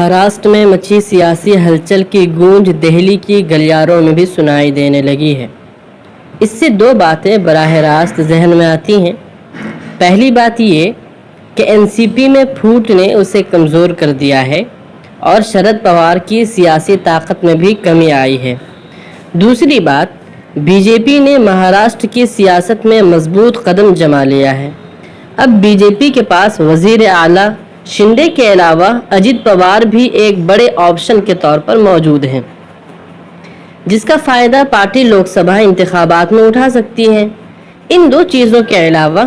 महाराष्ट्र में मची सियासी हलचल की गूंज दिल्ली की गलियारों में भी सुनाई देने लगी है। इससे दो बातें बराह रास्त जहन में आती हैं। पहली बात ये कि एनसीपी में फूट ने उसे कमज़ोर कर दिया है और शरद पवार की सियासी ताकत में भी कमी आई है। दूसरी बात, बीजेपी ने महाराष्ट्र की सियासत में मजबूत कदम जमा लिया है। अब बीजेपी के पास वज़ीर आला शिंदे के अलावा अजित पवार भी एक बड़े ऑप्शन के तौर पर मौजूद हैं, जिसका फ़ायदा पार्टी लोकसभा इंतखाबात में उठा सकती है। इन दो चीज़ों के अलावा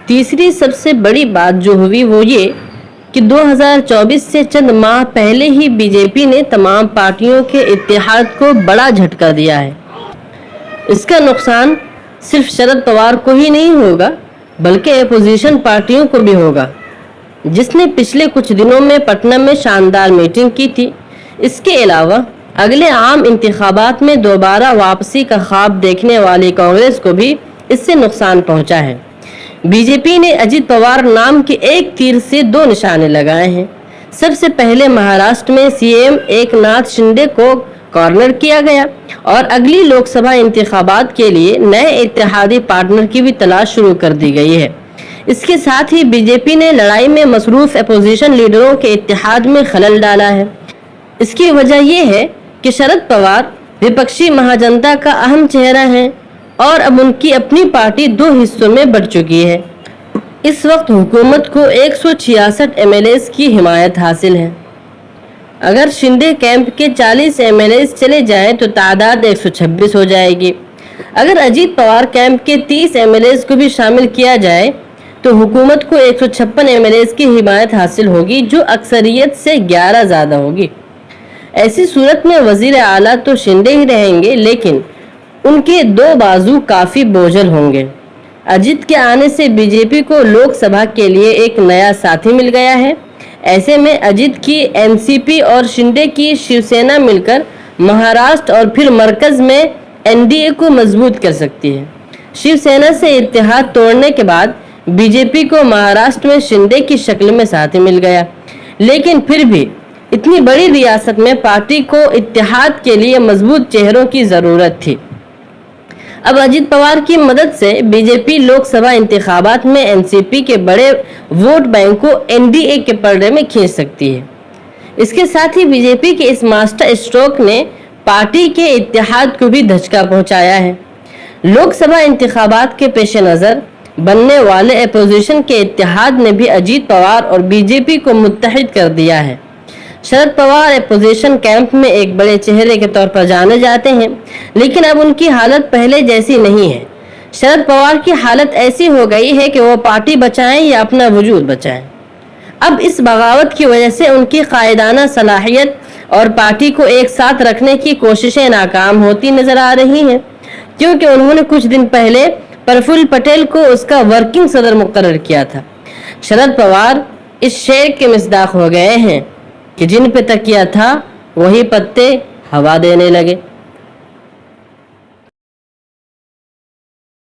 तीसरी सबसे बड़ी बात जो हुई वो ये कि 2024 से चंद माह पहले ही बीजेपी ने तमाम पार्टियों के इत्तेहाद को बड़ा झटका दिया है। इसका नुकसान सिर्फ शरद पवार को ही नहीं होगा बल्कि अपोजिशन पार्टियों को भी होगा, जिसने पिछले कुछ दिनों में पटना में शानदार मीटिंग की थी। इसके अलावा अगले आम इंतखाबात में दोबारा वापसी का ख्वाब देखने वाली कांग्रेस को भी इससे नुकसान पहुंचा है। बीजेपी ने अजित पवार नाम के एक तीर से दो निशाने लगाए हैं। सबसे पहले महाराष्ट्र में सीएम एकनाथ शिंदे को कॉर्नर किया गया और अगली लोकसभा इंतखाबात के लिए नए इत्तेहादी पार्टनर की भी तलाश शुरू कर दी गई है। इसके साथ ही बीजेपी ने लड़ाई में मसरूफ अपोजिशन लीडरों के इत्तेहाद में खलल डाला है। इसकी वजह यह है कि शरद पवार विपक्षी महाजनता का अहम चेहरा हैं और अब उनकी अपनी पार्टी दो हिस्सों में बढ़ चुकी है। इस वक्त हुकूमत को 166 एमएलएस की हिमायत हासिल है। अगर शिंदे कैंप के 40 एमएलएस चले जाएं तो तादाद 126 हो जाएगी। अगर अजीत पवार कैंप के 30 एमएलएस को भी शामिल किया जाए तो हुकूमत को 156 एमएलएस की हिमायत हासिल होगी, जो अक्सरियत से 11 ज़्यादा होगी। ऐसी सूरत में वज़ीर आला तो शिंदे ही रहेंगे, लेकिन उनके दो बाजू काफ़ी बोझल होंगे। अजित के आने से बीजेपी को लोकसभा के लिए एक नया साथी मिल गया है। ऐसे में अजित की एनसीपी और शिंदे की शिवसेना मिलकर महाराष्ट्र और फिर मरकज़ में एनडीए को मजबूत कर सकती है। शिवसेना से इत्तेहाद तोड़ने के बाद बीजेपी को महाराष्ट्र में शिंदे की शक्ल में साथी मिल गया, लेकिन फिर भी इतनी बड़ी रियासत में पार्टी को इत्तेहाद के लिए मजबूत चेहरों की ज़रूरत थी। अब अजित पवार की मदद से बीजेपी लोकसभा इंतखाबात में एनसीपी के बड़े वोट बैंक को एनडीए के पर्दे में खींच सकती है। इसके साथ ही बीजेपी के इस मास्टर स्ट्रोक ने पार्टी के इत्तेहाद को भी धचका पहुंचाया है। लोकसभा इंतखाबात के पेश नज़र बनने वाले अपोजिशन के इत्तेहाद ने भी अजित पवार और बीजेपी को मुत्तहिद कर दिया है। शरद पवार अपोजिशन कैंप में एक बड़े चेहरे के तौर पर जाने जाते हैं, लेकिन अब उनकी हालत पहले जैसी नहीं है। शरद पवार की हालत ऐसी हो गई है कि वो पार्टी बचाएं या अपना वजूद बचाएं। अब इस बगावत की वजह से उनकी कायदाना सलाहियत और पार्टी को एक साथ रखने की कोशिशें नाकाम होती नजर आ रही हैं, क्योंकि उन्होंने कुछ दिन पहले प्रफुल्ल पटेल को उसका वर्किंग सदर मुकर्रर किया था। शरद पवार इस शेर के मिस्दाक हो गए हैं कि जिन पे तकिया था वही पत्ते हवा देने लगे।